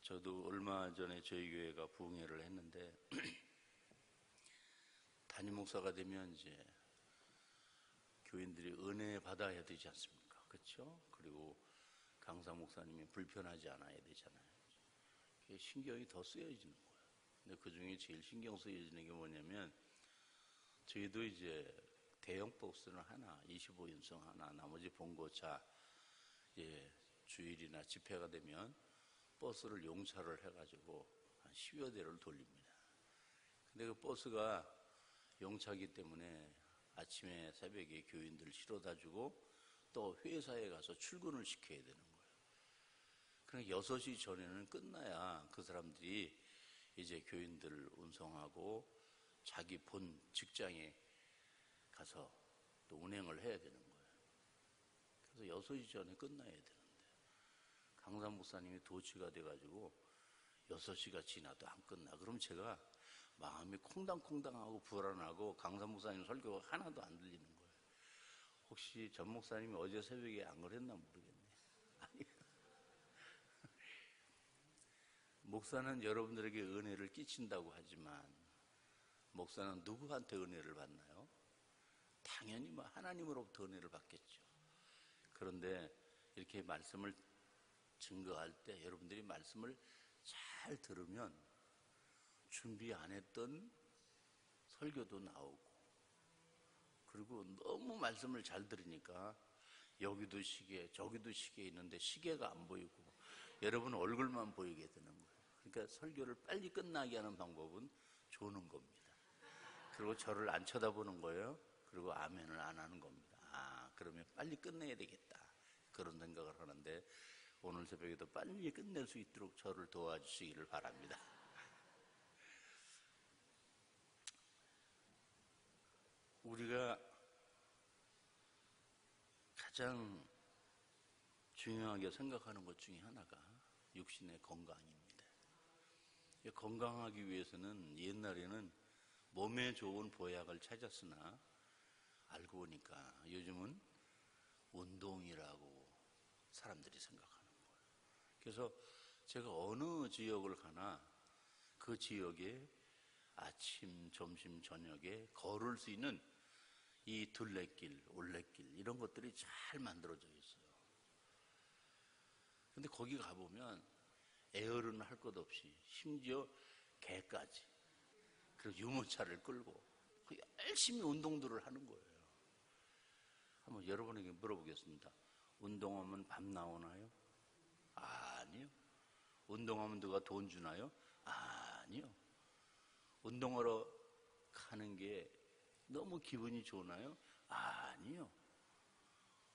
저도 얼마 전에 저희 교회가 부흥회를 했는데 담임 목사가 되면 이제 교인들이 은혜 받아야 되지 않습니까? 그렇죠? 그리고 강사 목사님이 불편하지 않아야 되잖아요. 그게 신경이 더 쓰여지는 거예요. 근데 그 중에 제일 신경 쓰여지는 게 뭐냐면 저희도 이제 대형 버스는 하나, 25인승 하나, 나머지 봉고차 주일이나 집회가 되면 버스를 용차를 해가지고 한 10여 대를 돌립니다. 근데 그 버스가 용차기 때문에 아침에 새벽에 교인들 실어다 주고 또 회사에 가서 출근을 시켜야 되는 거예요. 그러니까 6시 전에는 끝나야 그 사람들이 이제 교인들을 운송하고 자기 본 직장에 가서 또 운행을 해야 되는 거예요. 그래서 6시 전에 끝나야 되는데 강사 목사님이 도취가 돼가지고 6시가 지나도 안 끝나. 그럼 제가 마음이 콩당콩당하고 불안하고 강사 목사님 설교가 하나도 안 들리는 거예요. 혹시 전 목사님이 어제 새벽에 안 그랬나 모르겠네. 아니, 목사는 여러분들에게 은혜를 끼친다고 하지만 목사는 누구한테 은혜를 받나요? 당연히 하나님으로부터 은혜를 받겠죠. 그런데 이렇게 말씀을 증거할 때 여러분들이 말씀을 잘 들으면 준비 안 했던 설교도 나오고, 그리고 너무 말씀을 잘 들으니까 여기도 시계 저기도 시계 있는데 시계가 안 보이고 여러분 얼굴만 보이게 되는 거예요. 그러니까 설교를 빨리 끝나게 하는 방법은 조는 겁니다. 그리고 저를 안 쳐다보는 거예요. 그리고 아멘을 안 하는 겁니다. 그러면 빨리 끝내야 되겠다, 그런 생각을 하는데 오늘 새벽에도 빨리 끝낼 수 있도록 저를 도와주시기를 바랍니다. 우리가 가장 중요하게 생각하는 것 중에 하나가 육신의 건강입니다. 건강하기 위해서는 옛날에는 몸에 좋은 보약을 찾았으나 알고 보니까 요즘은 운동이라고 사람들이 생각하는 거예요. 그래서 제가 어느 지역을 가나 그 지역에 아침, 점심, 저녁에 걸을 수 있는 이 둘레길, 올레길 이런 것들이 잘 만들어져 있어요. 근데 거기 가보면 에어른 할 것 없이 심지어 개까지 그리고 유모차를 끌고 열심히 운동들을 하는 거예요. 한번 여러분에게 물어보겠습니다. 운동하면 밥 나오나요? 아니요. 운동하면 누가 돈 주나요? 아니요. 운동하러 가는 게 너무 기분이 좋나요? 아니요.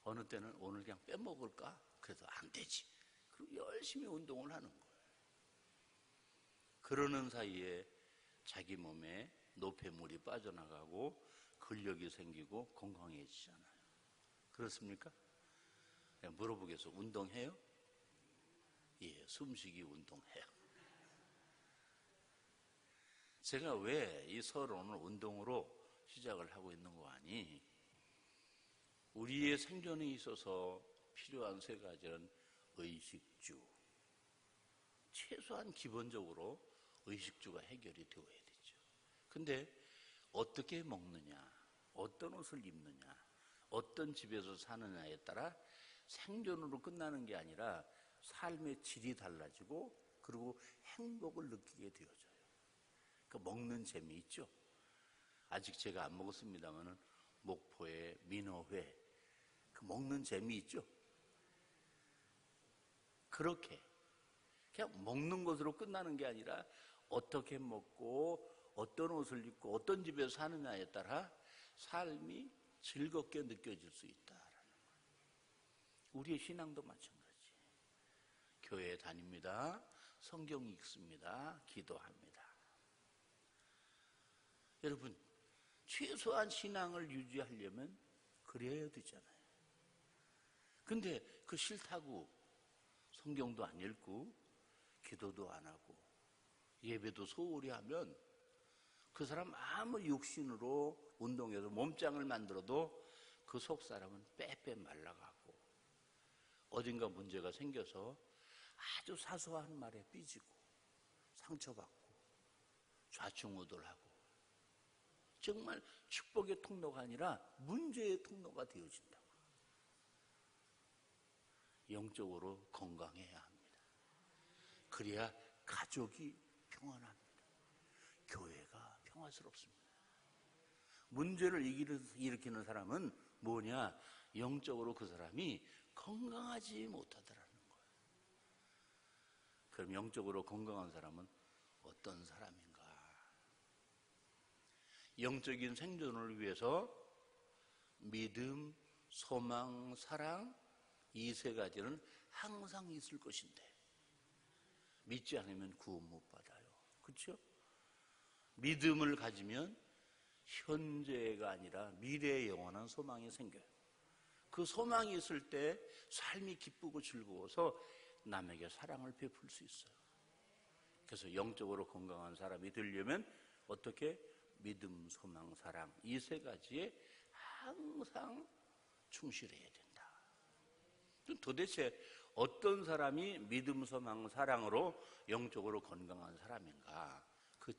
어느 때는 오늘 그냥 빼먹을까? 그래도 안 되지. 그리고 열심히 운동을 하는 거예요. 그러는 사이에 자기 몸에 노폐물이 빠져나가고 근력이 생기고 건강해지잖아요. 그렇습니까? 물어보겠어. 운동해요? 예, 숨쉬기 운동해요. 제가 왜 이 서론을 운동으로 시작을 하고 있는 거 아니? 우리의 생존에 있어서 필요한 세 가지는 의식주, 최소한 기본적으로 의식주가 해결이 되어야 되죠. 근데 어떻게 먹느냐, 어떤 옷을 입느냐, 어떤 집에서 사느냐에 따라 생존으로 끝나는 게 아니라 삶의 질이 달라지고 그리고 행복을 느끼게 되어져요. 그 먹는 재미 있죠. 아직 제가 안 먹었습니다만은 목포의 민어회, 그 먹는 재미 있죠. 그렇게 그냥 먹는 것으로 끝나는 게 아니라 어떻게 먹고 어떤 옷을 입고 어떤 집에서 사느냐에 따라 삶이 즐겁게 느껴질 수 있다라는 거예요. 우리의 신앙도 마찬가지. 교회에 다닙니다. 성경 읽습니다. 기도합니다. 여러분, 최소한 신앙을 유지하려면 그래야 되잖아요. 근데 그 싫다고 성경도 안 읽고 기도도 안 하고 예배도 소홀히 하면 그 사람 아무 육신으로 운동해서 몸짱을 만들어도 그 속 사람은 빼빼 말라가고 어딘가 문제가 생겨서 아주 사소한 말에 삐지고 상처받고 좌충우돌하고 정말 축복의 통로가 아니라 문제의 통로가 되어진다고. 영적으로 건강해야 합니다. 그래야 가족이 평안합니다. 교회가 평화스럽습니다. 문제를 일으키는 사람은 뭐냐? 영적으로 그 사람이 건강하지 못하더라는 거예요. 그럼 영적으로 건강한 사람은 어떤 사람인가? 영적인 생존을 위해서 믿음, 소망, 사랑 이 세 가지는 항상 있을 것인데 믿지 않으면 구원 못 받아요. 그렇죠? 믿음을 가지면 현재가 아니라 미래의 영원한 소망이 생겨요. 그 소망이 있을 때 삶이 기쁘고 즐거워서 남에게 사랑을 베풀 수 있어요. 그래서 영적으로 건강한 사람이 되려면 어떻게? 믿음, 소망, 사랑 이 세 가지에 항상 충실해야 된다. 도대체 어떤 사람이 믿음, 소망, 사랑으로 영적으로 건강한 사람인가? 그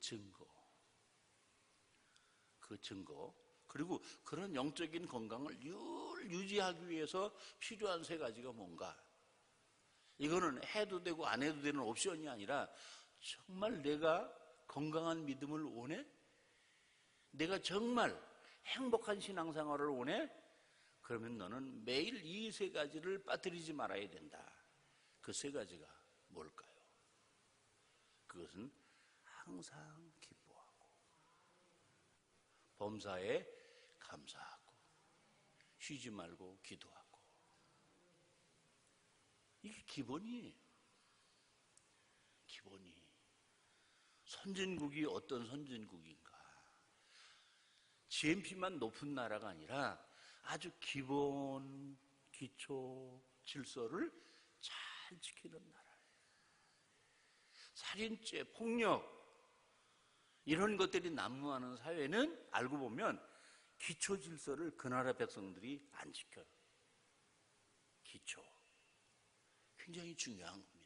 증거 그리고 그런 영적인 건강을 유지하기 위해서 필요한 세 가지가 뭔가? 이거는 해도 되고 안 해도 되는 옵션이 아니라 정말 내가 건강한 믿음을 원해? 내가 정말 행복한 신앙생활을 원해? 그러면 너는 매일 이 세 가지를 빠뜨리지 말아야 된다. 그 세 가지가 뭘까요? 그것은 항상 기뻐하고 범사에 감사하고 쉬지 말고 기도하고. 이게 기본이에요. 선진국이 어떤 선진국인가? GNP만 높은 나라가 아니라 아주 기본, 기초, 질서를 잘 지키는 나라예요. 살인죄, 폭력 이런 것들이 난무하는 사회는 알고 보면 기초 질서를 그 나라 백성들이 안 지켜요. 기초. 굉장히 중요한 겁니다.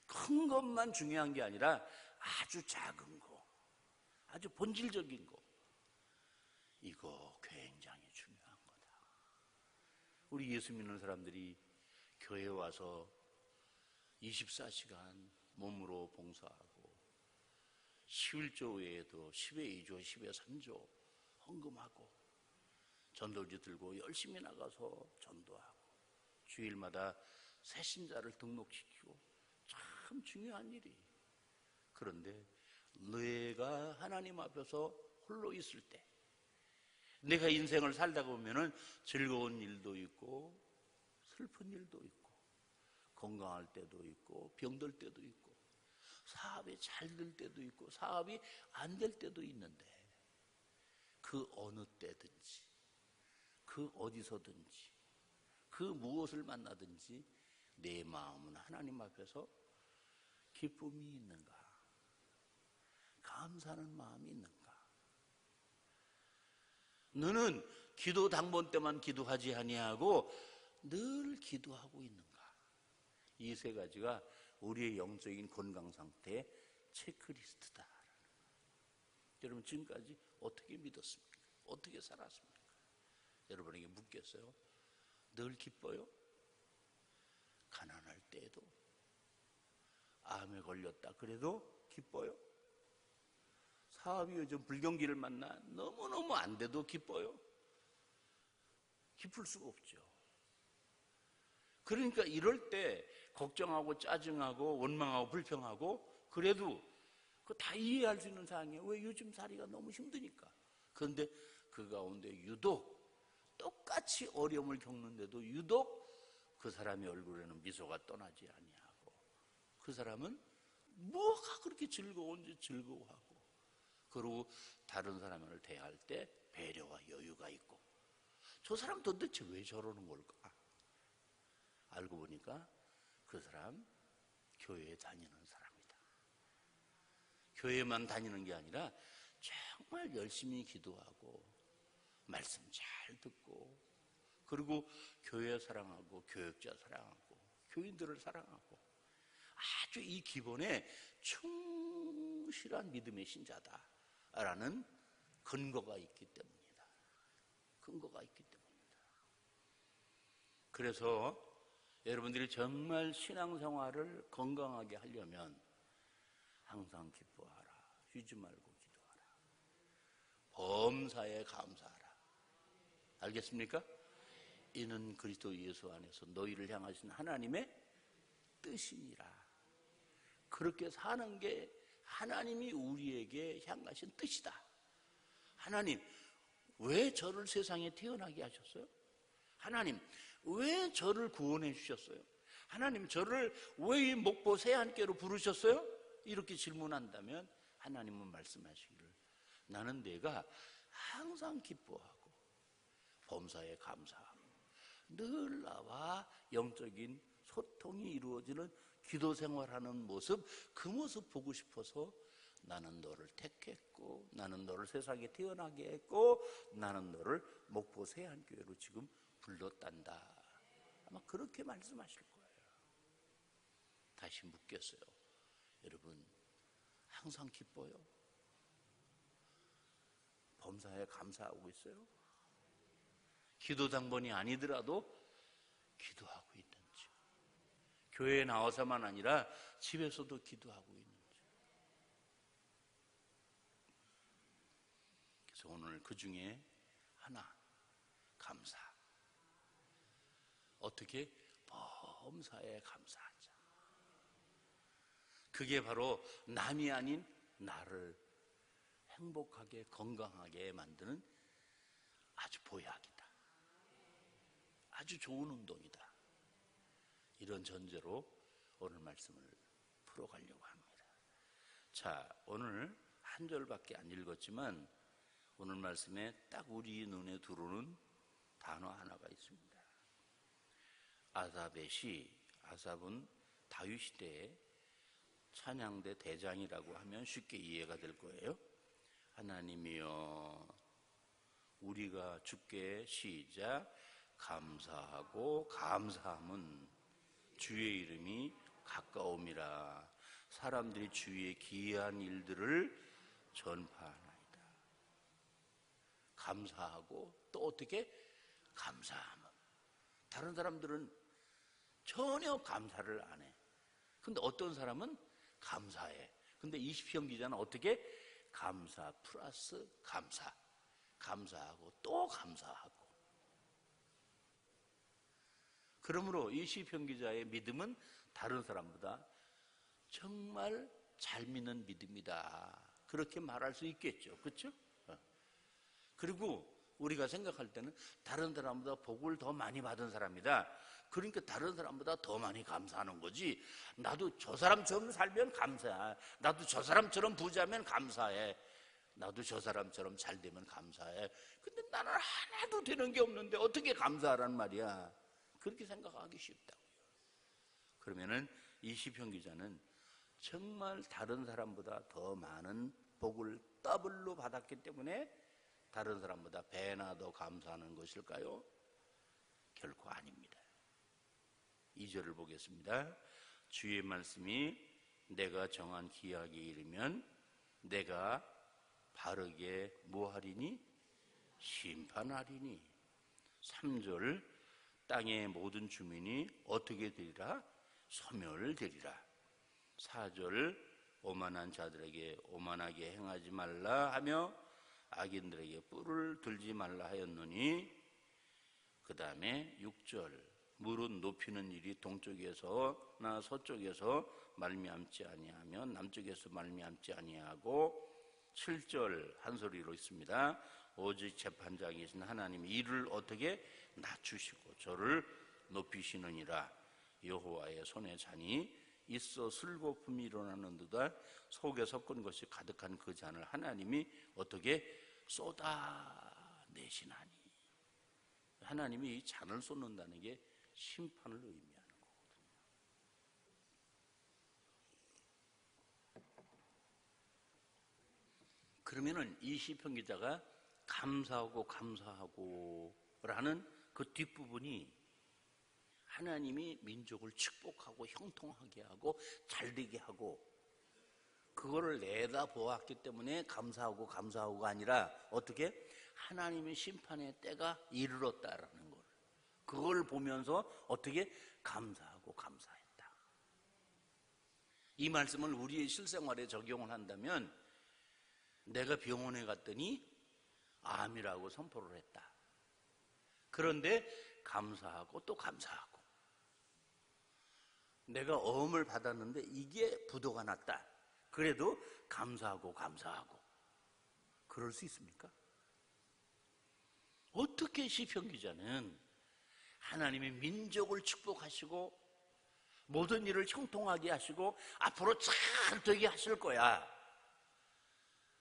큰 것만 중요한 게 아니라 아주 작은 거, 아주 본질적인 거, 이거 굉장히 중요한 거다. 우리 예수 믿는 사람들이 교회에 와서 24시간 몸으로 봉사하고 11조 외에도 10의 2조, 10의 3조 헌금하고 전도지 들고 열심히 나가서 전도하고 주일마다 새신자를 등록시키고 참 중요한 일이. 그런데 내가 하나님 앞에서 홀로 있을 때, 내가 인생을 살다 보면은 즐거운 일도 있고 슬픈 일도 있고 건강할 때도 있고 병들 때도 있고 사업이 잘 될 때도 있고 사업이 안 될 때도 있는데 그 어느 때든지 그 어디서든지 그 무엇을 만나든지 내 마음은 하나님 앞에서 기쁨이 있는가? 감사하는 마음이 있는가? 너는 기도 당번 때만 기도하지 아니하고 늘 기도하고 있는가? 이 세 가지가 우리의 영적인 건강 상태의 체크리스트다. 여러분 지금까지 어떻게 믿었습니까? 어떻게 살았습니까? 여러분에게 묻겠어요. 늘 기뻐요? 가난할 때에도? 암에 걸렸다 그래도 기뻐요? 사업이 요즘 불경기를 만나 너무너무 안 돼도 기뻐요? 기쁠 수가 없죠. 그러니까 이럴 때 걱정하고 짜증하고 원망하고 불평하고 그래도 그거 다 이해할 수 있는 상황이에요. 왜? 요즘 살이가 너무 힘드니까. 그런데 그 가운데 유독 똑같이 어려움을 겪는데도 유독 그 사람의 얼굴에는 미소가 떠나지 아니하고 그 사람은 뭐가 그렇게 즐거운지 즐거워하고 그리고 다른 사람을 대할 때 배려와 여유가 있고 저 사람 도대체 왜 저러는 걸까? 알고 보니까 그 사람 교회에 다니는 사람이다. 교회만 다니는 게 아니라 정말 열심히 기도하고 말씀 잘 듣고 그리고 교회 사랑하고 교역자 사랑하고 교인들을 사랑하고 아주 이 기본에 충실한 믿음의 신자다라는 근거가 있기 때문이다. 근거가 있기 때문이다. 그래서 여러분들이 정말 신앙생활을 건강하게 하려면 항상 기뻐하라. 쉬지 말고 기도하라. 범사에 감사하라. 알겠습니까? 이는 그리스도 예수 안에서 너희를 향하신 하나님의 뜻이니라. 그렇게 사는 게 하나님이 우리에게 향하신 뜻이다. 하나님, 왜 저를 세상에 태어나게 하셨어요? 하나님, 왜 저를 구원해 주셨어요? 하나님, 저를 왜 이 목보 새안개로 부르셨어요? 이렇게 질문한다면 하나님은 말씀하시기를 나는 내가 항상 기뻐하고 범사에 감사하고 늘 나와 영적인 소통이 이루어지는 기도 생활하는 모습, 그 모습 보고 싶어서 나는 너를 택했고 나는 너를 세상에 태어나게 했고 나는 너를 목포 새안교회로 지금 불렀단다. 아마 그렇게 말씀하실 거예요. 다시 묻겠어요. 여러분 항상 기뻐요? 범사에 감사하고 있어요? 기도 당번이 아니더라도 기도하고 있는지, 교회에 나와서만 아니라 집에서도 기도하고 있는지. 그래서 오늘 그 중에 하나, 감사. 어떻게? 범사에 감사하자. 그게 바로 남이 아닌 나를 행복하게 건강하게 만드는 아주 보약이다. 아주 좋은 운동이다. 이런 전제로 오늘 말씀을 풀어가려고 합니다. 자, 오늘 한 절밖에 안 읽었지만 오늘 말씀에 딱 우리 눈에 들어오는 단어 하나가 있습니다. 아삽의 시, 아삽은 다윗 시대의 찬양대 대장이라고 하면 쉽게 이해가 될 거예요. 하나님이여, 우리가 주께 시작 감사하고 감사함은 주의 이름이 가까움이라. 사람들이 주의 기이한 일들을 전파하나이다. 감사하고 또 어떻게? 감사함은. 다른 사람들은 전혀 감사를 안 해. 근데 어떤 사람은 감사해. 근데 이 시편 기자는 어떻게? 감사 플러스 감사. 감사하고 또 감사하고. 그러므로 이 시편 기자의 믿음은 다른 사람보다 정말 잘 믿는 믿음이다. 그렇게 말할 수 있겠죠. 그렇죠? 그리고 우리가 생각할 때는 다른 사람보다 복을 더 많이 받은 사람이다. 그러니까 다른 사람보다 더 많이 감사하는 거지. 나도 저 사람처럼 살면 감사해. 나도 저 사람처럼 부자면 감사해. 나도 저 사람처럼 잘 되면 감사해. 근데 나는 하나도 되는 게 없는데 어떻게 감사하란 말이야. 그렇게 생각하기 쉽다고요. 그러면은 이 시편 기자는 정말 다른 사람보다 더 많은 복을 더블로 받았기 때문에 다른 사람보다 배나 더 감사하는 것일까요? 결코 아닙니다. 2절을 보겠습니다. 주의 말씀이 내가 정한 기약에 이르면 내가 바르게 뭐하리니? 심판하리니. 3절 땅의 모든 주민이 어떻게 되리라? 소멸되리라. 4절 오만한 자들에게 오만하게 행하지 말라 하며 악인들에게 뿔을 들지 말라 하였노니. 그 다음에 6절 물은 높이는 일이 동쪽에서나 서쪽에서 말미암지 아니하며 남쪽에서 말미암지 아니하고. 7절 한 소리로 있습니다. 오직 재판장이신 하나님이 이를 어떻게 낮추시고 저를 높이시느니라. 여호와의 손에 잔이 있어 슬거움이 일어나는 듯한 속에 섞은 것이 가득한 그 잔을 하나님이 어떻게 쏟아내시나니. 하나님이 이 잔을 쏟는다는 게 심판을 의미하는 거거든요. 그러면은 이 시편 기자가 감사하고 감사하고 라는 그 뒷부분이 하나님이 민족을 축복하고 형통하게 하고 잘되게 하고 그거를 내다보았기 때문에 감사하고가 아니라 어떻게? 하나님의 심판의 때가 이르렀다라는 걸, 그걸 보면서 어떻게? 감사하고 감사했다. 이 말씀을 우리의 실생활에 적용을 한다면 내가 병원에 갔더니 암이라고 선포를 했다. 그런데 감사하고 또 감사하고, 내가 어음을 받았는데 이게 부도가 났다. 그래도 감사하고 그럴 수 있습니까? 어떻게 시편 기자는 하나님의 민족을 축복하시고 모든 일을 형통하게 하시고 앞으로 잘 되게 하실 거야,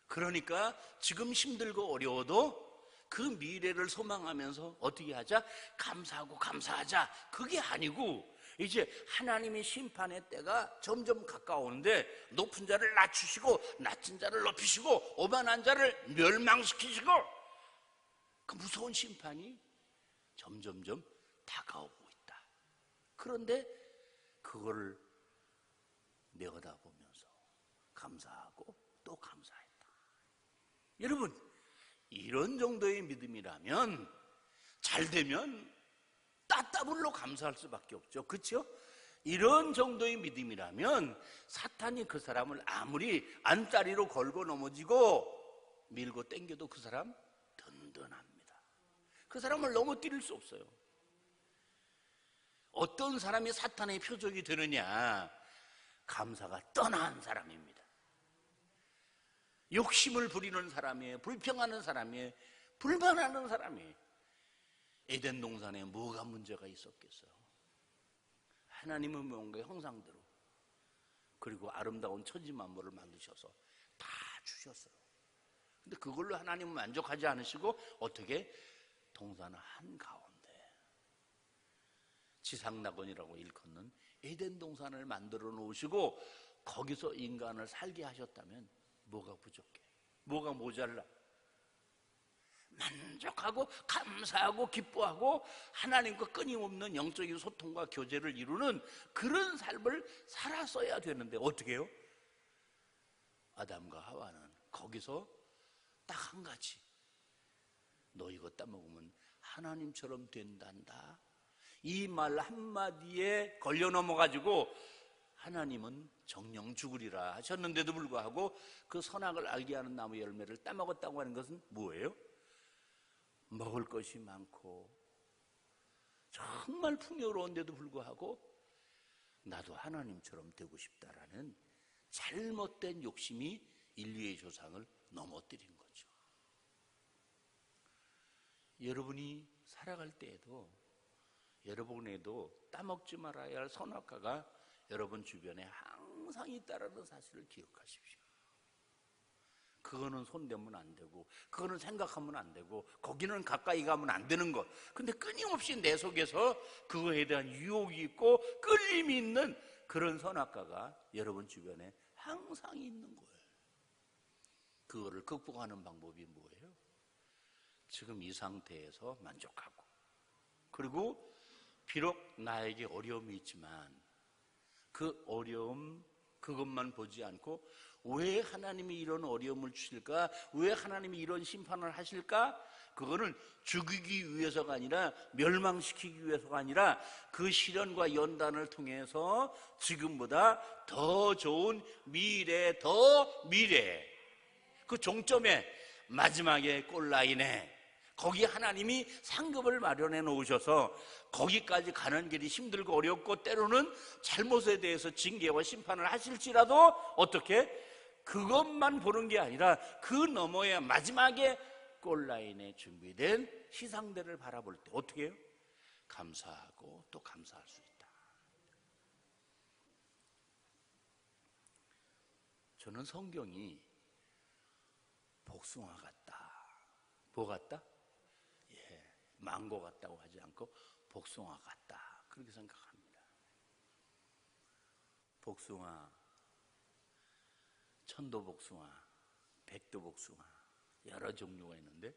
그러니까 지금 힘들고 어려워도 그 미래를 소망하면서 어떻게 하자? 감사하고 감사하자. 그게 아니고 이제 하나님의 심판의 때가 점점 가까우는데 높은 자를 낮추시고 낮은 자를 높이시고 오만한 자를 멸망시키시고 그 무서운 심판이 점점점 다가오고 있다. 그런데 그거를 내어다보면서 감사하고 또 감사했다. 여러분, 이런 정도의 믿음이라면 잘되면 따따블로 감사할 수밖에 없죠. 그렇죠? 이런 정도의 믿음이라면 사탄이 그 사람을 아무리 안다리로 걸고 넘어지고 밀고 당겨도 그 사람 든든합니다. 그 사람을 넘어뜨릴 수 없어요. 어떤 사람이 사탄의 표적이 되느냐? 감사가 떠난 사람입니다. 욕심을 부리는 사람이에요. 불평하는 사람이에요. 불만하는 사람이에요. 에덴 동산에 뭐가 문제가 있었겠어요? 하나님은 뭔가 형상대로 그리고 아름다운 천지 만물을 만드셔서 다 주셨어요. 근데 그걸로 하나님은 만족하지 않으시고 어떻게? 동산 한가운데 지상낙원이라고 일컫는 에덴 동산을 만들어 놓으시고 거기서 인간을 살게 하셨다면 뭐가 부족해? 뭐가 모자라? 만족하고 감사하고 기뻐하고 하나님과 끊임없는 영적인 소통과 교제를 이루는 그런 삶을 살았어야 되는데 어떻게 해요? 아담과 하와는 거기서 딱 한 가지, 너 이거 따먹으면 하나님처럼 된단다, 이 말 한마디에 걸려 넘어가지고 하나님은 정령 죽으리라 하셨는데도 불구하고 그 선악을 알게 하는 나무 열매를 따먹었다고 하는 것은 뭐예요? 먹을 것이 많고 정말 풍요로운데도 불구하고 나도 하나님처럼 되고 싶다라는 잘못된 욕심이 인류의 조상을 넘어뜨린 거죠. 여러분이 살아갈 때에도 여러분에도 따먹지 말아야 할 선악과가 여러분 주변에 항상 있다라는 사실을 기억하십시오. 그거는 손대면 안 되고 그거는 생각하면 안 되고 거기는 가까이 가면 안 되는 것. 근데 끊임없이 내 속에서 그거에 대한 유혹이 있고 끌림이 있는 그런 선악과가 여러분 주변에 항상 있는 거예요. 그거를 극복하는 방법이 뭐예요? 지금 이 상태에서 만족하고, 그리고 비록 나에게 어려움이 있지만 그 어려움 그것만 보지 않고 왜 하나님이 이런 어려움을 주실까? 왜 하나님이 이런 심판을 하실까? 그거는 죽이기 위해서가 아니라 멸망시키기 위해서가 아니라 그 시련과 연단을 통해서 지금보다 더 좋은 미래, 더 미래, 그 종점에 마지막에 골라인에 거기 하나님이 상급을 마련해 놓으셔서 거기까지 가는 길이 힘들고 어렵고 때로는 잘못에 대해서 징계와 심판을 하실지라도 어떻게? 그것만 보는 게 아니라 그 너머에 마지막에 골라인에 준비된 희상대를 바라볼 때 어떻게 해요? 감사하고 또 감사할 수 있다. 저는 성경이 복숭아 같다. 뭐 같다? 망고 같다고 하지 않고 복숭아 같다, 그렇게 생각합니다. 복숭아, 천도복숭아, 백도복숭아 여러 종류가 있는데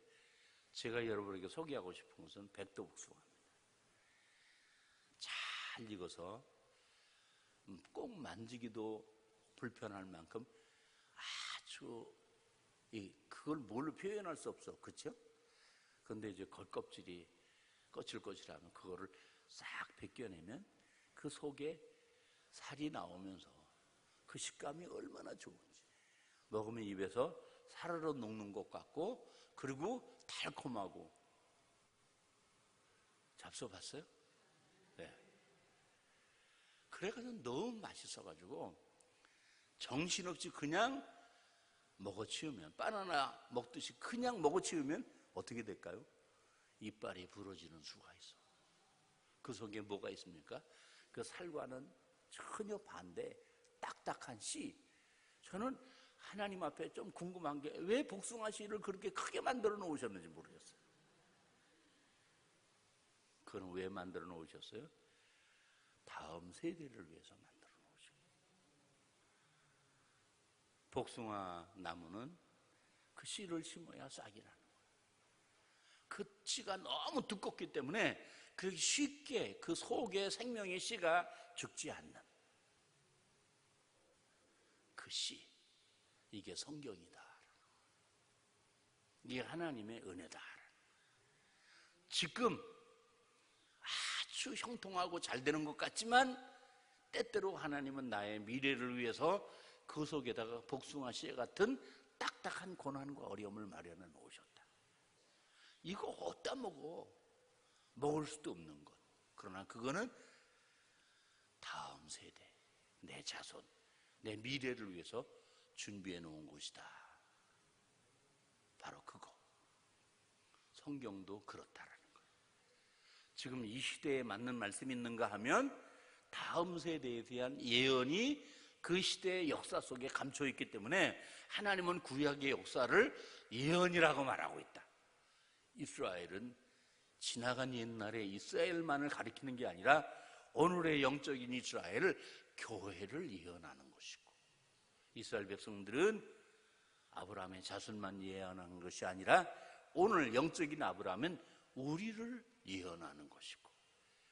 제가 여러분에게 소개하고 싶은 것은 백도복숭아입니다. 잘 익어서 꼭 만지기도 불편할 만큼 아주 그걸 뭘로 표현할 수 없어, 그렇죠? 그런데 이제 겉껍질이 거칠거칠하면 그거를 싹 벗겨내면 그 속에 살이 나오면서 그 식감이 얼마나 좋은지, 먹으면 입에서 사르르 녹는 것 같고, 그리고 달콤하고. 잡숴봤어요? 네. 그래가지고 너무 맛있어가지고 정신없이 그냥 먹어치우면, 바나나 먹듯이 그냥 먹어치우면 어떻게 될까요? 이빨이 부러지는 수가 있어. 그 속에 뭐가 있습니까? 그 살과는 전혀 반대 딱딱한 씨. 저는 하나님 앞에 좀 궁금한 게 왜 복숭아 씨를 그렇게 크게 만들어 놓으셨는지 모르겠어요. 그건 왜 만들어 놓으셨어요? 다음 세대를 위해서 만들어 놓으셨어요. 복숭아 나무는 그 씨를 심어야 싹이 나는 거예요. 그 씨가 너무 두껍기 때문에 그 쉽게 그 속에 생명의 씨가 죽지 않는 그 씨, 이게 성경이다. 이게 하나님의 은혜다. 지금 아주 형통하고 잘 되는 것 같지만 때때로 하나님은 나의 미래를 위해서 그 속에다가 복숭아 씨 같은 딱딱한 고난과 어려움을 마련해 놓으셨다. 이거 어디다 먹어? 먹을 수도 없는 것. 그러나 그거는 다음 세대, 내 자손, 내 미래를 위해서 준비해 놓은 것이다. 바로 그거. 성경도 그렇다라는 거예요. 지금 이 시대에 맞는 말씀이 있는가 하면 다음 세대에 대한 예언이 그 시대의 역사 속에 감춰 있기 때문에 하나님은 구약의 역사를 예언이라고 말하고 있다. 이스라엘은 지나간 옛날의 이스라엘만을 가리키는 게 아니라 오늘의 영적인 이스라엘을, 교회를 예언하는 것이고, 이스라엘 백성들은 아브라함의 자손만 예언하는 것이 아니라 오늘 영적인 아브라함은 우리를 예언하는 것이고,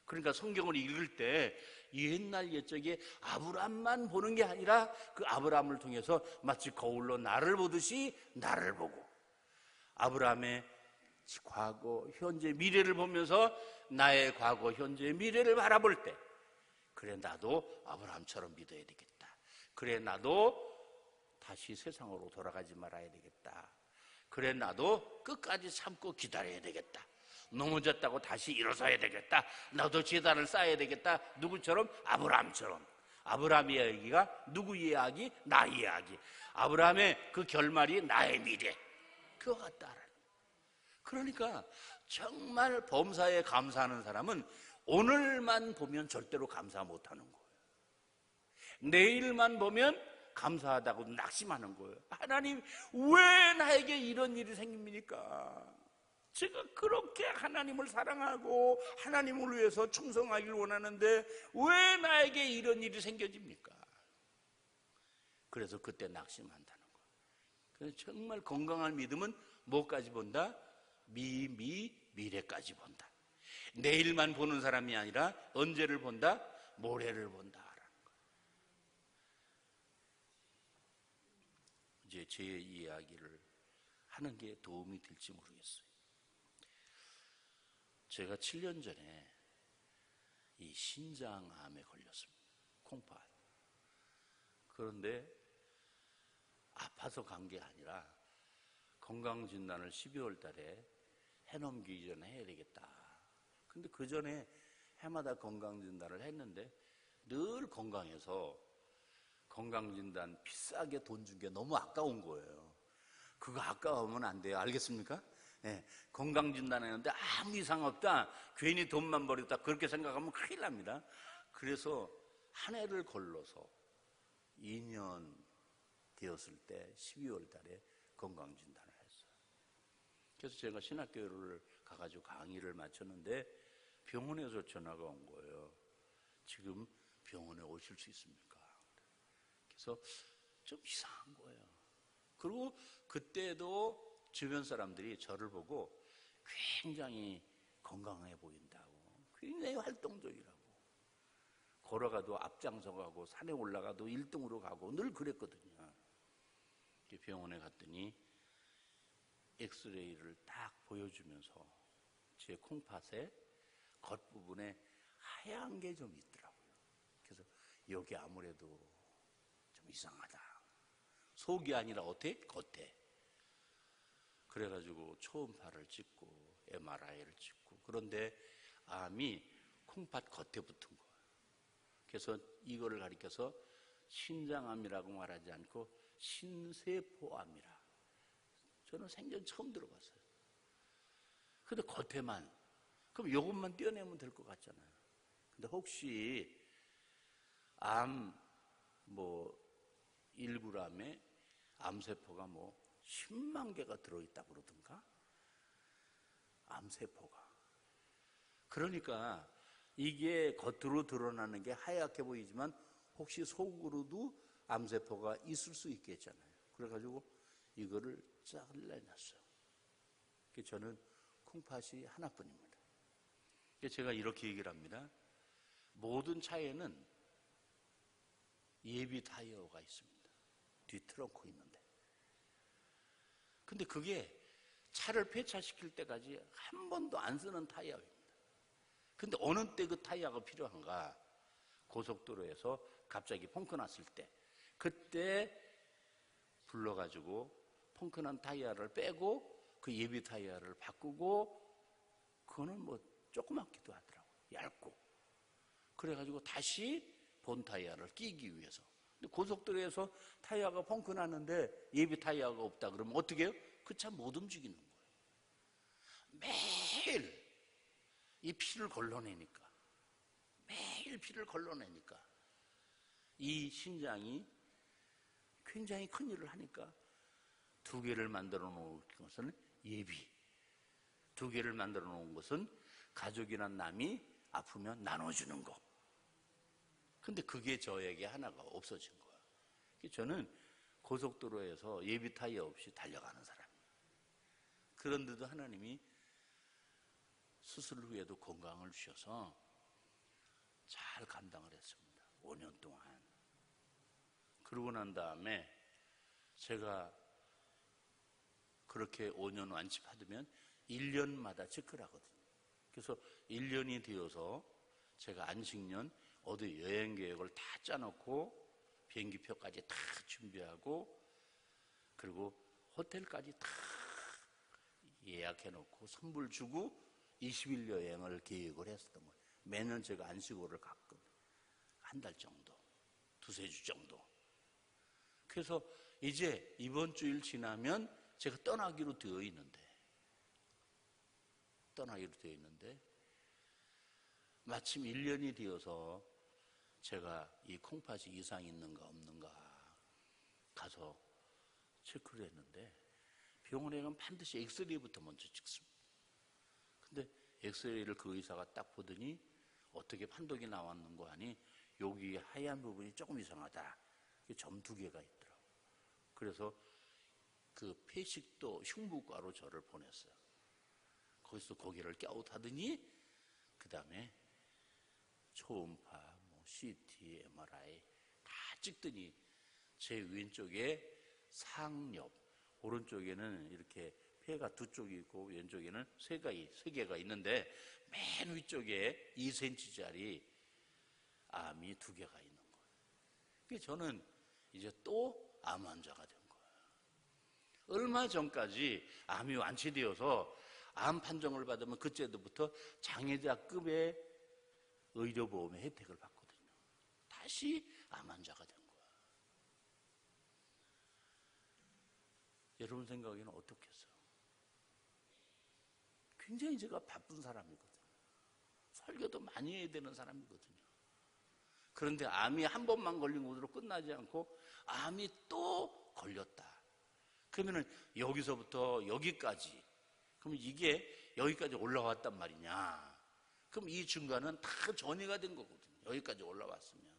그러니까 성경을 읽을 때 옛날 옛적에 아브라함만 보는 게 아니라 그 아브라함을 통해서 마치 거울로 나를 보듯이 나를 보고, 아브라함의 과거, 현재, 미래를 보면서 나의 과거, 현재, 미래를 바라볼 때, 그래 나도 아브라함처럼 믿어야 되겠다. 그래 나도 다시 세상으로 돌아가지 말아야 되겠다. 그래 나도 끝까지 참고 기다려야 되겠다. 넘어졌다고 다시 일어서야 되겠다. 나도 재단을 쌓아야 되겠다. 누구처럼? 아브라함처럼. 아브라함의 이야기가 누구 이야기? 나의 이야기. 아브라함의 그 결말이 나의 미래. 그와 같다. 그러니까 정말 범사에 감사하는 사람은 오늘만 보면 절대로 감사 못하는 거예요. 내일만 보면 감사하다고 낙심하는 거예요. 하나님, 왜 나에게 이런 일이 생깁니까? 제가 그렇게 하나님을 사랑하고 하나님을 위해서 충성하길 원하는데 왜 나에게 이런 일이 생겨집니까? 그래서 그때 낙심한다는 거예요. 그래서 정말 건강한 믿음은 뭐까지 본다? 미래까지 본다. 내일만 보는 사람이 아니라 언제를 본다? 모레를 본다. 이제 제 이야기를 하는 게 도움이 될지 모르겠어요. 제가 7년 전에 이 신장암에 걸렸습니다. 콩팥. 그런데 아파서 간 게 아니라 건강진단을 12월 달에 해넘기기 전에 해야 되겠다. 근데 그 전에 해마다 건강진단을 했는데 늘 건강해서 건강진단 비싸게 돈 준 게 너무 아까운 거예요. 그거 아까우면 안 돼요. 알겠습니까? 네, 건강진단 했는데 아무 이상 없다. 괜히 돈만 버렸다. 그렇게 생각하면 큰일 납니다. 그래서 한 해를 걸러서 2년 되었을 때 12월 달에 건강진단을 했어요. 그래서 제가 신학교를 가가지고 강의를 마쳤는데 병원에서 전화가 온 거예요. 지금 병원에 오실 수 있습니까? 그래서 좀 이상한 거예요. 그리고 그때도 주변 사람들이 저를 보고 굉장히 건강해 보인다고, 굉장히 활동적이라고. 걸어가도 앞장서 가고 산에 올라가도 1등으로 가고 늘 그랬거든요. 병원에 갔더니 엑스레이를 딱 보여주면서 제 콩팥에 겉부분에 하얀 게 좀 있더라고요. 그래서 여기 아무래도 좀 이상하다. 속이 아니라 어때? 겉에. 그래가지고 초음파를 찍고 MRI를 찍고, 그런데 암이 콩팥 겉에 붙은 거예요. 그래서 이거를 가리켜서 신장암이라고 말하지 않고 신세포암이라. 저는 생전 처음 들어봤어요. 근데 겉에만, 그럼 이것만 떼어내면 될 것 같잖아요. 근데 혹시 암 1g에 암세포가 10만 개가 들어있다고 그러던가? 암세포가. 그러니까 이게 겉으로 드러나는 게 하얗게 보이지만 혹시 속으로도 암세포가 있을 수 있겠잖아요. 그래가지고 이거를 잘라냈어요. 저는 콩팥이 하나뿐입니다. 제가 이렇게 얘기를 합니다. 모든 차에는 예비 타이어가 있습니다. 뒤 트렁크 있는데. 근데 그게 차를 폐차시킬 때까지 한 번도 안 쓰는 타이어입니다. 근데 어느 때 그 타이어가 필요한가? 고속도로에서 갑자기 펑크 났을 때, 그때 불러가지고 펑크난 타이어를 빼고 그 예비 타이어를 바꾸고, 그거는 조그맣기도 하더라고요. 얇고. 그래가지고 다시 본 타이어를 끼기 위해서. 근데 고속도로에서 타이어가 펑크 났는데 예비 타이어가 없다 그러면 어떻게 해요? 그 차 못 움직이는 거예요. 매일 이 피를 걸러내니까, 매일 피를 걸러내니까 이 신장이 굉장히 큰 일을 하니까, 2개를 만들어 놓은 것은 예비, 2개를 만들어 놓은 것은 가족이나 남이 아프면 나눠주는 거. 근데 그게 저에게 하나가 없어진 거예요. 저는 고속도로에서 예비 타이어 없이 달려가는 사람이에요. 그런데도 하나님이 수술 후에도 건강을 주셔서 잘 감당을 했습니다. 5년 동안. 그러고 난 다음에 제가 그렇게 5년 완치받으면 1년마다 체크를 하거든요. 그래서 1년이 되어서 제가 안식년 어디 여행 계획을 다 짜놓고 비행기표까지 다 준비하고, 그리고 호텔까지 다 예약해놓고 선불 주고 20일 여행을 계획을 했었던 거예요. 매년 제가 안식오를 갔거든요. 한 달 정도, 2-3주 정도. 그래서 이제 이번 주일 지나면 제가 떠나기로 되어 있는데 마침 1년이 되어서 제가 이 콩팥이 이상이 있는가 없는가 가서 체크를 했는데, 병원에 가면 반드시 엑스레이부터 먼저 찍습니다. 근데 엑스레이를 그 의사가 딱 보더니 어떻게 판독이 나왔는 거 아니, 여기 하얀 부분이 조금 이상하다. 점 2개가 있더라고요. 그래서 그 폐식도 흉부과로 저를 보냈어요. 거기서 고개를 갸웃하더니 그 다음에 초음파, CT, MRI 다 찍더니 제 왼쪽에 상엽, 오른쪽에는 이렇게 폐가 2쪽이 있고 왼쪽에는 3개가 있는데, 맨 위쪽에 2cm짜리 암이 2개가 있는 거예요. 그래서 저는 이제 또 암 환자가 된 거예요. 얼마 전까지 암이 완치되어서 암 판정을 받으면 그때부터 장애자급의 의료보험의 혜택을 받거든요. 다시 암 환자가 된 거예요. 여러분 생각에는 어떻겠어요? 굉장히 제가 바쁜 사람이거든요. 설교도 많이 해야 되는 사람이거든요. 그런데 암이 한 번만 걸린 것으로 끝나지 않고 암이 또 걸렸다. 그러면은 여기서부터 여기까지, 그럼 이게 여기까지 올라왔단 말이냐? 그럼 이 중간은 다 전이가 된 거거든요. 여기까지 올라왔으면.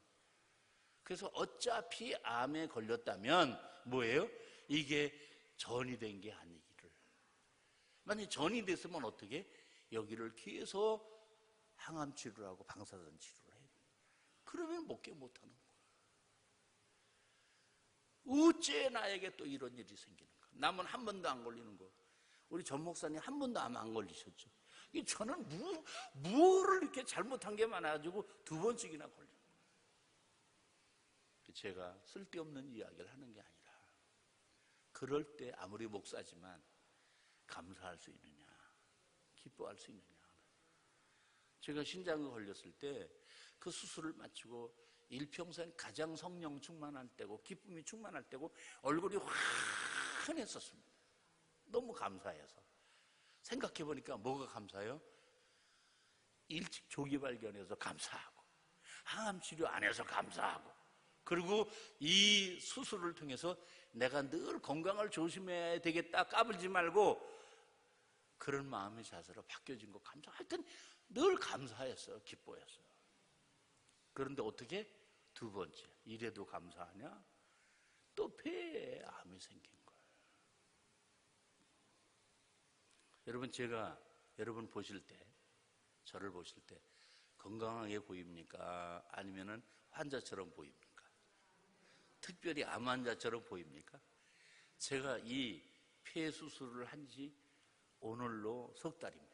그래서 어차피 암에 걸렸다면 뭐예요? 이게 전이 된 게 아니기를. 만약에 전이 됐으면 어떻게? 여기를 계속 항암 치료를 하고 방사선 치료를 해요. 그러면 목회 못하는 거예요. 어째 나에게 또 이런 일이 생기는가? 남은 한 번도 안 걸리는 거. 우리 전 목사님 한 번도 암 안 걸리셨죠? 저는 뭐를 이렇게 잘못한 게 많아가지고 두 번씩이나 걸려요. 제가 쓸데없는 이야기를 하는 게 아니라 그럴 때 아무리 목사지만 감사할 수 있느냐, 기뻐할 수 있느냐. 제가 신장을 걸렸을 때 그 수술을 마치고 일평생 가장 성령 충만할 때고 기쁨이 충만할 때고 얼굴이 환했었습니다. 너무 감사해서. 생각해보니까 뭐가 감사해요? 일찍 조기 발견해서 감사하고, 항암 치료 안 해서 감사하고, 그리고 이 수술을 통해서 내가 늘 건강을 조심해야 되겠다 까불지 말고 그런 마음의 자세로 바뀌어진 거 감사. 하여튼 늘 감사했어요. 기뻐했어요. 그런데 어떻게? 두 번째, 이래도 감사하냐? 또 폐에 암이 생긴 거예요. 여러분, 제가 여러분 보실 때, 저를 보실 때 건강하게 보입니까? 아니면은 환자처럼 보입니까? 특별히 암 환자처럼 보입니까? 제가 이 폐 수술을 한 지 오늘로 석 달입니다.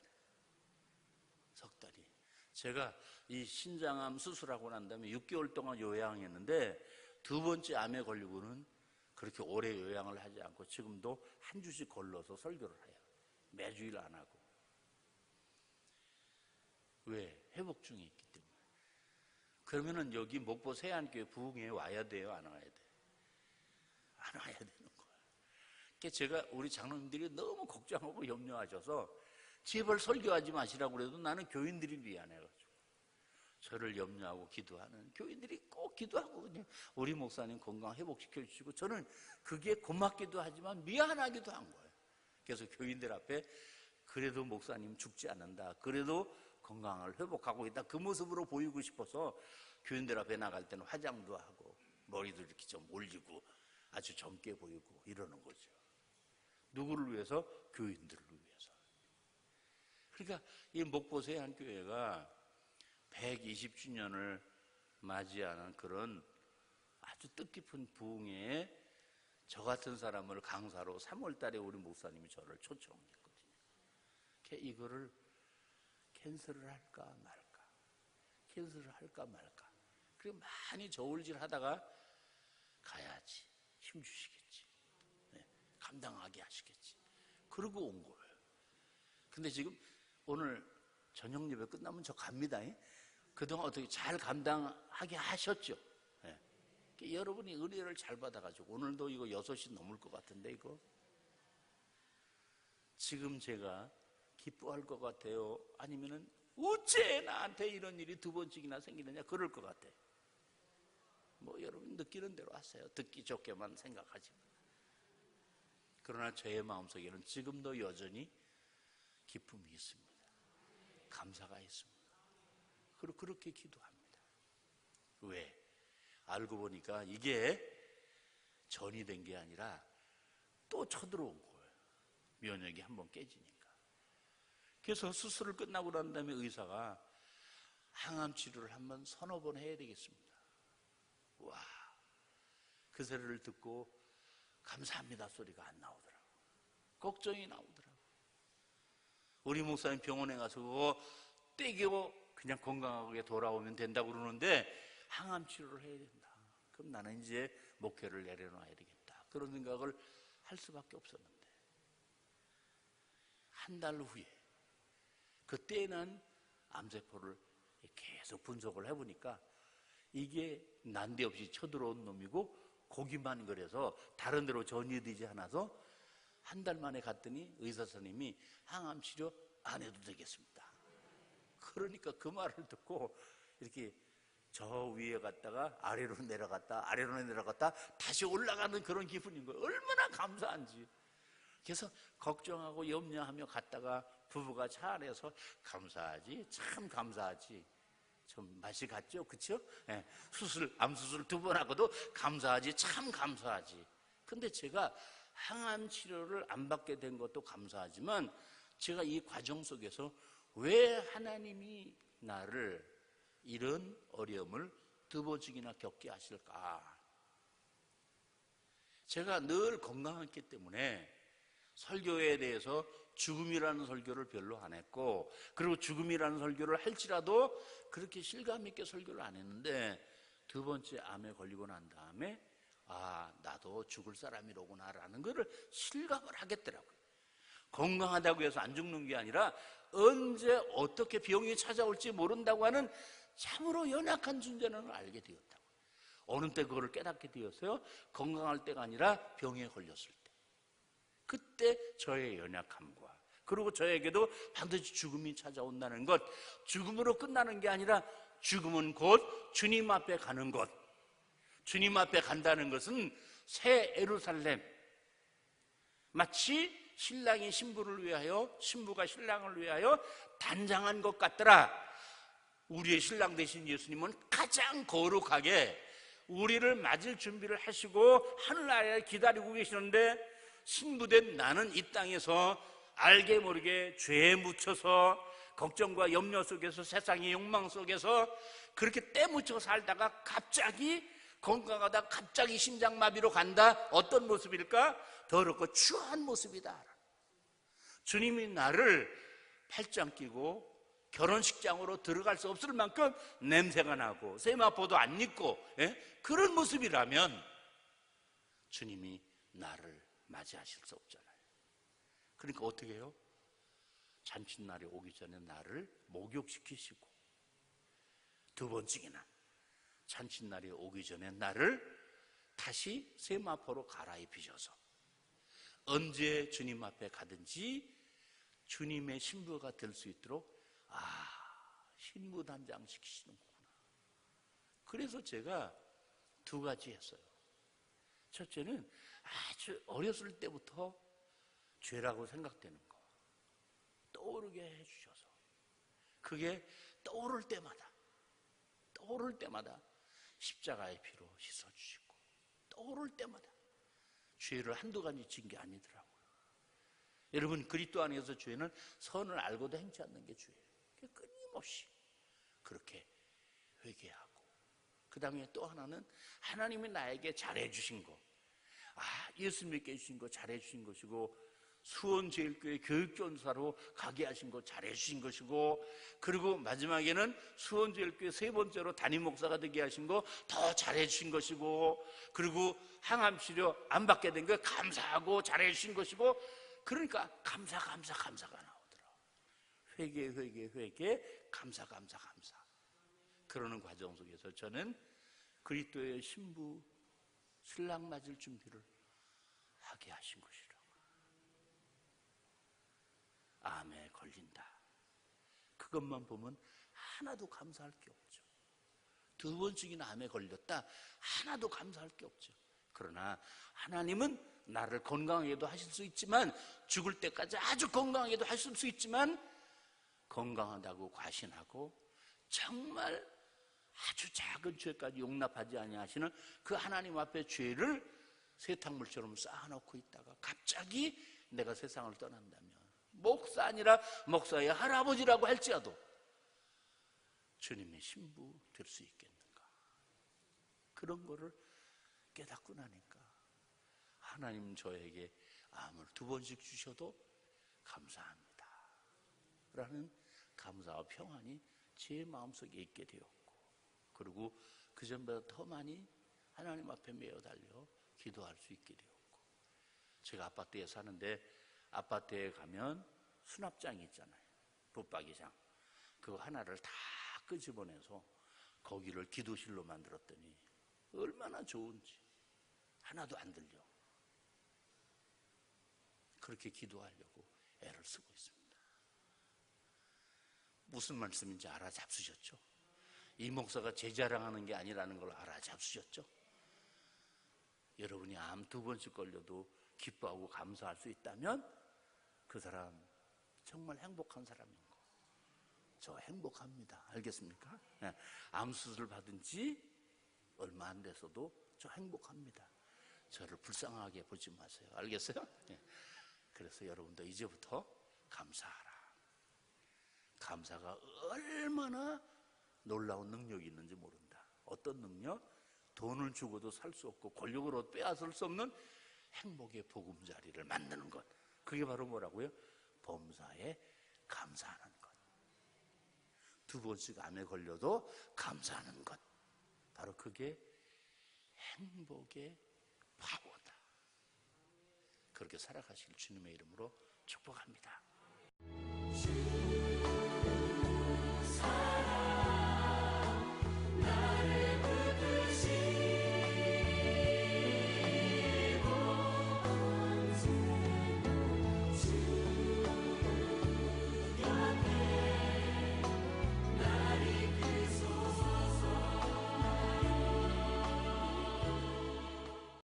석 달이. 제가 이 신장암 수술하고 난 다음에 6개월 동안 요양했는데 두 번째 암에 걸리고는 그렇게 오래 요양을 하지 않고 지금도 한 주씩 걸러서 설교를 해요. 매주일 안 하고. 왜? 회복 중에 있기 때문에. 그러면은 여기 목포 세안교회 부흥회에 와야 돼요? 안 와야 돼요? 안 와야 되는 거예요. 그러니까 제가 우리 장로님들이 너무 걱정하고 염려하셔서 제발 설교하지 마시라고 그래도 나는 교인들이 미안해가지고 저를 염려하고 기도하는 교인들이 꼭 기도하고 그냥 우리 목사님 건강 회복시켜 주시고 저는 그게 고맙기도 하지만 미안하기도 한 거예요. 그래서 교인들 앞에 그래도 목사님 죽지 않는다, 그래도 건강을 회복하고 있다, 그 모습으로 보이고 싶어서 교인들 앞에 나갈 때는 화장도 하고 머리도 이렇게 좀 올리고 아주 젊게 보이고 이러는 거죠. 누구를 위해서? 교인들을 위해서. 그러니까 이 목포 세안교회가 120주년을 맞이하는 그런 아주 뜻깊은 부흥회에 저 같은 사람을 강사로 3월 달에 우리 목사님이 저를 초청했거든요. 이거를 캔슬을 할까 말까, 캔슬을 할까 말까. 그리고 많이 저울질 하다가 가야지, 힘주시겠지, 네, 감당하게 하시겠지. 그러고 온 거예요. 근데 지금 오늘 저녁 예배 끝나면 저 갑니다. 그동안 어떻게 잘 감당하게 하셨죠? 네. 여러분이 은혜를 잘 받아가지고 오늘도 이거 6시 넘을 것 같은데 이거 지금 제가 기뻐할 것 같아요? 아니면은 어째 나한테 이런 일이 두 번씩이나 생기느냐 그럴 것 같아요. 뭐 여러분 느끼는 대로 하세요. 듣기 좋게만 생각하지. 그러나 저의 마음속에는 지금도 여전히 기쁨이 있습니다. 감사가 있습니다. 그리고 그렇게 기도합니다. 왜? 알고 보니까 이게 전이 된 게 아니라 또 쳐들어온 거예요. 면역이 한번 깨지니까. 그래서 수술을 끝나고 난 다음에 의사가 항암 치료를 한번 서너 번 해야 되겠습니다. 와, 그 소리를 듣고 감사합니다 소리가 안 나오더라고. 걱정이 나오더라고. 우리 목사님 병원에 가서 그거 떼기고 그냥 건강하게 돌아오면 된다고 그러는데 항암 치료를 해야 된다. 그럼 나는 이제 목회를 내려놔야 되겠다. 그런 생각을 할 수밖에 없었는데 한 달 후에 그때는 암세포를 계속 분석을 해보니까 이게 난데없이 쳐들어온 놈이고 고기만 그래서 다른 데로 전이되지 않아서 한 달 만에 갔더니 의사 선생님이 항암 치료 안 해도 되겠습니다. 그러니까 그 말을 듣고 이렇게 저 위에 갔다가 아래로 내려갔다 아래로 내려갔다 다시 올라가는 그런 기분인 거예요. 얼마나 감사한지. 그래서 걱정하고 염려하며 갔다가 부부가 차 안에서 감사하지, 참 감사하지. 좀 맛이 갔죠, 그렇죠? 네. 암 수술 2번 하고도 감사하지, 참 감사하지. 근데 제가 항암 치료를 안 받게 된 것도 감사하지만 제가 이 과정 속에서 왜 하나님이 나를 이런 어려움을 두 번씩이나 겪게 하실까? 제가 늘 건강했기 때문에 설교에 대해서 죽음이라는 설교를 별로 안 했고, 그리고 죽음이라는 설교를 할지라도 그렇게 실감 있게 설교를 안 했는데, 두 번째 암에 걸리고 난 다음에 나도 죽을 사람이로구나 라는 것을 실감을 하겠더라고요. 건강하다고 해서 안 죽는 게 아니라 언제 어떻게 병이 찾아올지 모른다고 하는 참으로 연약한 존재라는 걸 알게 되었다고. 어느 때 그거를 깨닫게 되었어요? 건강할 때가 아니라 병에 걸렸을 때. 그때 저의 연약함과, 그리고 저에게도 반드시 죽음이 찾아온다는 것, 죽음으로 끝나는 게 아니라 죽음은 곧 주님 앞에 가는 것, 주님 앞에 간다는 것은 새 예루살렘, 마치 신랑이 신부를 위하여, 신부가 신랑을 위하여 단장한 것 같더라. 우리의 신랑 되신 예수님은 가장 거룩하게 우리를 맞을 준비를 하시고 하늘나라에 기다리고 계시는데, 신부된 나는 이 땅에서 알게 모르게 죄에 묻혀서 걱정과 염려 속에서, 세상의 욕망 속에서 그렇게 때묻혀 살다가 갑자기 건강하다 갑자기 심장마비로 간다. 어떤 모습일까? 더럽고 추한 모습이다. 주님이 나를 팔짱 끼고 결혼식장으로 들어갈 수 없을 만큼 냄새가 나고 세마포도 안 입고 그런 모습이라면 주님이 나를 맞이하실 수 없잖아요. 그러니까 어떻게 해요? 잔칫날이 오기 전에 나를 목욕시키시고, 두 번째나 잔칫날이 오기 전에 나를 다시 세마포로 갈아입히셔서 언제 주님 앞에 가든지 주님의 신부가 될 수 있도록 신부 단장 시키시는 거구나. 그래서 제가 두 가지 했어요. 첫째는 아주 어렸을 때부터 죄라고 생각되는 거 떠오르게 해주셔서, 그게 떠오를 때마다 십자가의 피로 씻어주시고, 떠오를 때마다 죄를 한두 가지 진 게 아니더라고요. 여러분, 그리스도 안에서 죄는 선을 알고도 행치 않는 게 죄예요. 끊임없이 그렇게 회개하고, 그 다음에 또 하나는 하나님이 나에게 잘해주신 거, 예수 믿게 해주신 거 잘해주신 것이고, 수원제일교회 교육전사로 가게 하신 거 잘해주신 것이고, 그리고 마지막에는 수원제일교회 세 번째로 담임 목사가 되게 하신 거 더 잘해주신 것이고, 그리고 항암치료 안 받게 된 거 감사하고 잘해주신 것이고, 그러니까 감사가 나오더라. 회개, 감사. 그러는 과정 속에서 저는 그리스도의 신부, 신랑 맞을 준비를 하게 하신 것이라고. 암에 걸린다, 그것만 보면 하나도 감사할 게 없죠. 두 번씩이나 암에 걸렸다, 하나도 감사할 게 없죠. 그러나 하나님은 나를 건강하게도 하실 수 있지만, 죽을 때까지 아주 건강하게도 하실 수 있지만, 건강하다고 과신하고 정말 아주 작은 죄까지 용납하지 아니하시는 그 하나님 앞에 죄를 세탁물처럼 쌓아놓고 있다가 갑자기 내가 세상을 떠난다면, 목사 아니라 목사의 할아버지라고 할지라도 주님의 신부 될 수 있겠는가? 그런 거를 깨닫고 나니까 하나님 저에게 암을 두 번씩 주셔도 감사합니다 라는 감사와 평안이 제 마음속에 있게 되었고, 그리고 그 전보다 더 많이 하나님 앞에 메어 달려 기도할 수 있게 되었고, 제가 아파트에 사는데 아파트에 가면 수납장이 있잖아요. 붙박이장. 그거 하나를 다 끄집어내서 거기를 기도실로 만들었더니 얼마나 좋은지 하나도 안 들려. 그렇게 기도하려고 애를 쓰고 있습니다. 무슨 말씀인지 알아잡수셨죠? 이 목사가 제 자랑하는 게 아니라는 걸 알아잡수셨죠? 여러분이 암 두 번씩 걸려도 기뻐하고 감사할 수 있다면 그 사람 정말 행복한 사람인 거. 저 행복합니다. 알겠습니까? 암 수술 받은 지 얼마 안 돼서도 저 행복합니다. 저를 불쌍하게 보지 마세요. 알겠어요? 그래서 여러분도 이제부터 감사하라. 감사가 얼마나 놀라운 능력이 있는지 모른다. 어떤 능력? 돈을 주고도 살 수 없고 권력으로 빼앗을 수 없는 행복의 보금자리를 만드는 것. 그게 바로 뭐라고요? 범사에 감사하는 것. 두 번씩 암에 걸려도 감사하는 것. 바로 그게 행복의 파워다. 그렇게 살아가실 주님의 이름으로 축복합니다.